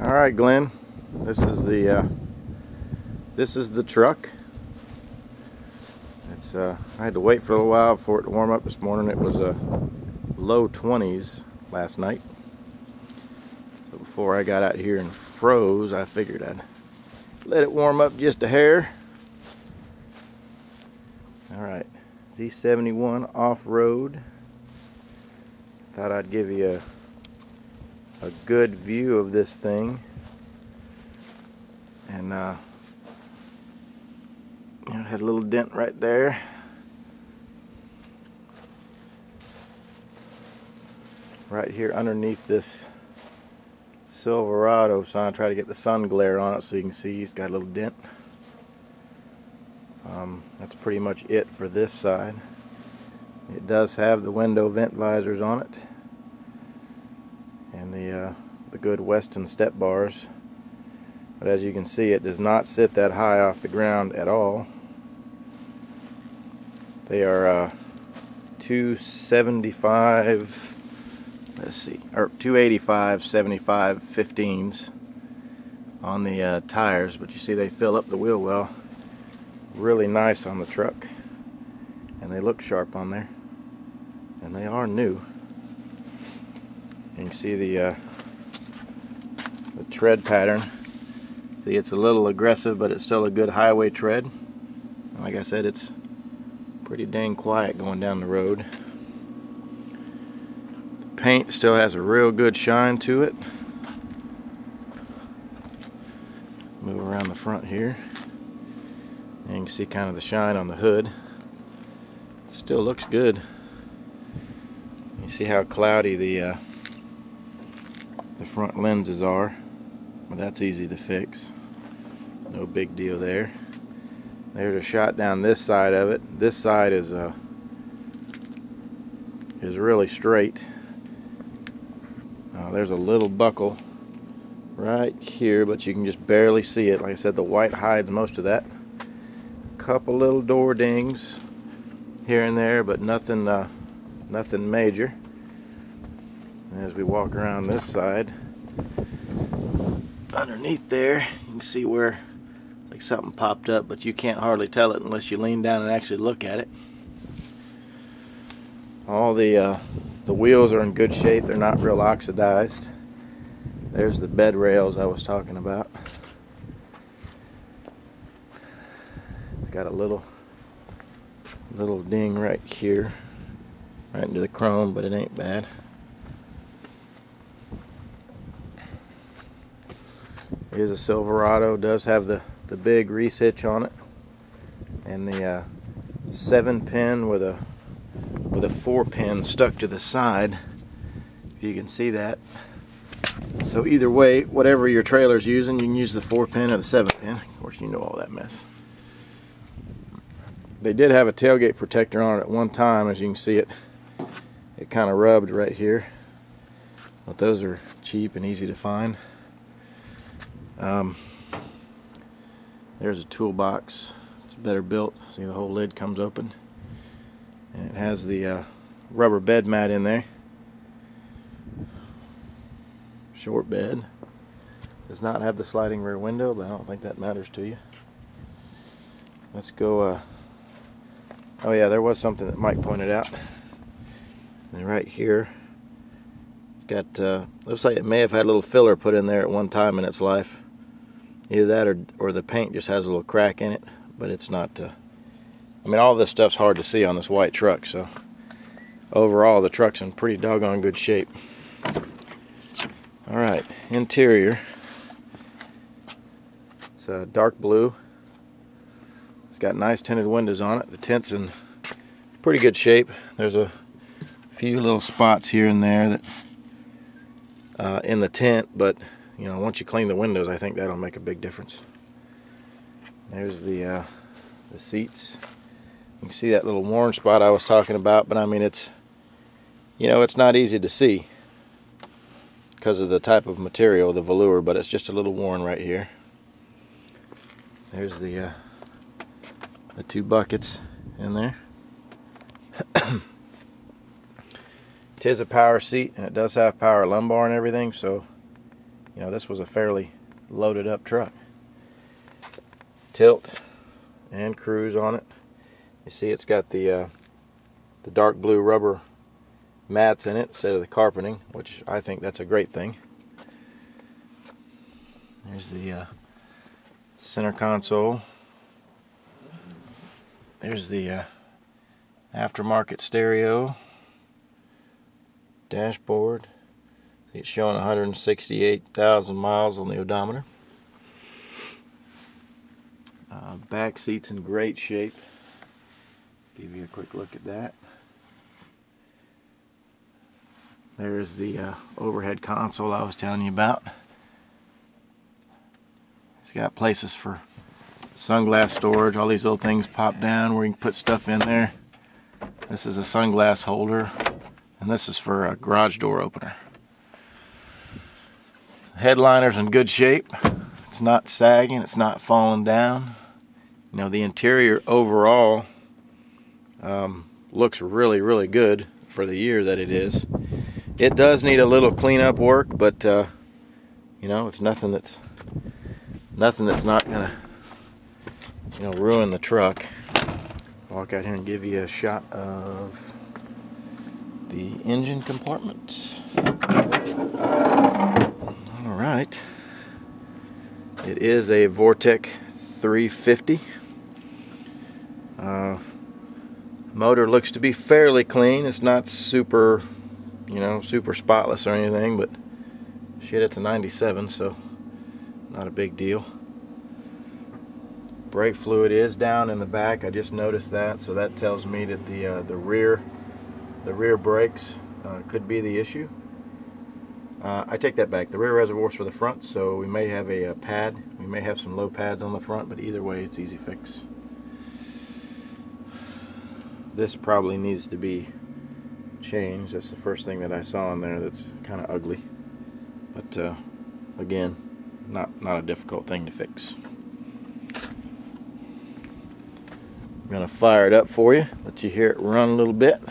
All right, Glenn. This is the truck. It's I had to wait for a little while for it to warm up this morning. It was low 20s last night. So before I got out here and froze, I figured I'd let it warm up just a hair. All right, Z71 off-road. Thought I'd give you a good view of this thing, and it had a little dent right there. Right here underneath this Silverado, so I try to get the sun glare on it so you can see it's got a little dent. That's pretty much it for this side. It does have the window vent visors on it, and the good Weston step bars, but as you can see, it does not sit that high off the ground at all. They are 275, let's see, or 285 75 15s on the tires, but you see they fill up the wheel well. Really nice on the truck, and they look sharp on there, and they are new. You can see the tread pattern. See, it's a little aggressive, but it's still a good highway tread. Like I said, it's pretty dang quiet going down the road. The paint still has a real good shine to it. Move around the front here, and you can see kind of the shine on the hood. Still looks good. You see how cloudy the front lenses are. Well, that's easy to fix. No big deal there. There's a shot down this side of it. This side is really straight. There's a little buckle right here, but you can just barely see it. Like I said, the white hides most of that. Couple little door dings here and there, but nothing major. And as we walk around this side, underneath there, you can see where it's like something popped up, but you can't hardly tell it unless you lean down and actually look at it. All the wheels are in good shape. They're not real oxidized. There's the bed rails I was talking about. It's got a little ding right here, right into the chrome, but it ain't bad. It is a Silverado. Does have the big reese hitch on it, and the 7-pin with a 4-pin stuck to the side, if you can see that. So either way, whatever your trailer's using, you can use the 4-pin or the 7-pin. Of course, you know all that mess. They did have a tailgate protector on it at one time. As you can see, it kind of rubbed right here, but those are cheap and easy to find. There's a toolbox. It's better built. See, the whole lid comes open, and it has the rubber bed mat in there. Short bed. Does not have the sliding rear window, but I don't think that matters to you. Let's go. Oh yeah, there was something that Mike pointed out. And right here, it's got looks like it may have had a little filler put in there at one time in its life. Either that or the paint just has a little crack in it, but it's not. I mean, all this stuff's hard to see on this white truck, so overall the truck's in pretty doggone good shape. All right, interior. It's dark blue. It's got nice tinted windows on it. The tint's in pretty good shape. There's a few little spots here and there that in the tint, but you know, once you clean the windows, I think that'll make a big difference. There's the seats. You can see that little worn spot I was talking about, but I mean, it's, you know, it's not easy to see because of the type of material, the velour, but it's just a little worn right here. There's the 2 buckets in there. It is a power seat, and it does have power lumbar and everything, so you know, this was a fairly loaded up truck. Tilt and cruise on it. You see it's got the dark blue rubber mats in it instead of the carpeting, which I think that's a great thing. There's the center console. There's the aftermarket stereo. Dashboard. It's showing 168,000 miles on the odometer. Back seat's in great shape. Give you a quick look at that. There's the overhead console I was telling you about. It's got places for sunglass storage. All these little things pop down where you can put stuff in there. This is a sunglass holder, and this is for a garage door opener. Headliner's in good shape. It's not sagging, it's not falling down. You know, the interior overall looks really, really good for the year that it is. It does need a little cleanup work, but you know, it's nothing that's not gonna, you know, ruin the truck. Walk out here and give you a shot of the engine compartment. All right, it is a Vortec 350. Motor looks to be fairly clean. It's not super, you know, super spotless or anything, but shit, it's a 97, so not a big deal. Brake fluid is down in the back. I just noticed that, so that tells me that the rear brakes could be the issue. I take that back. The rear reservoir's for the front, so we may have a pad. We may have some low pads on the front, but either way, it's easy fix. This probably needs to be changed. That's the first thing that I saw in there that's kind of ugly. But again, not a difficult thing to fix. I'm going to fire it up for you, let you hear it run a little bit.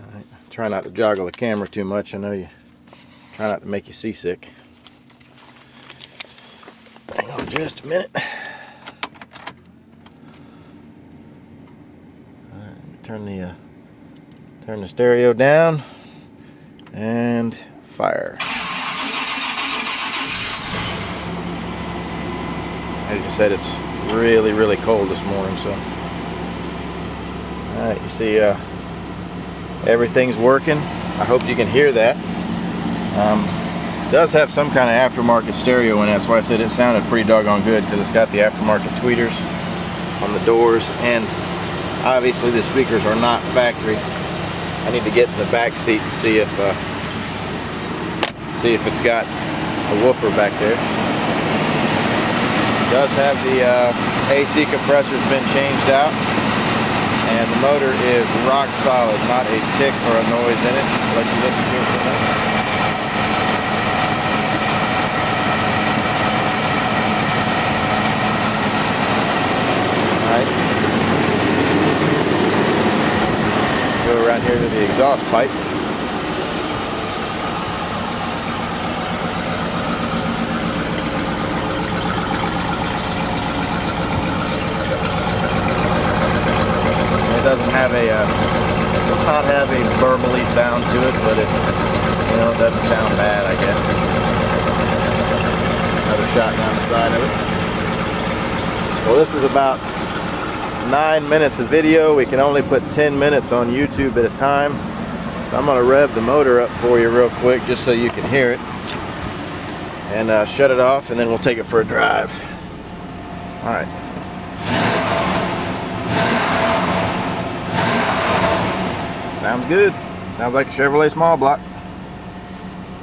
Alright, try not to joggle the camera too much. I know you try not to make you seasick. Hang on just a minute. Alright, turn the stereo down and fire. As I said, it's really, really cold this morning, so. Alright, you see everything's working. I hope you can hear that. It does have some kind of aftermarket stereo in it. That's why I said it sounded pretty doggone good, because it's got the aftermarket tweeters on the doors, and obviously the speakers are not factory. I need to get in the back seat and see if it's got a woofer back there. It does have the AC compressor's been changed out, and the motor is rock solid, not a tick or a noise in it. I'll let you listen to it for a minute. Alright. Go around here to the exhaust pipe. It doesn't have does not have a burbly sound to it, but it, you know, it doesn't sound bad, I guess. Another shot down the side of it. Well, this is about 9 minutes of video. We can only put 10 minutes on YouTube at a time. So I'm going to rev the motor up for you real quick just so you can hear it. And shut it off, and then we'll take it for a drive. Alright. Sounds good. Sounds like a Chevrolet small block.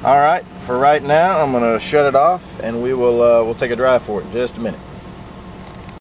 Alright, for right now I'm going to shut it off, and we'll take a drive for it in just a minute.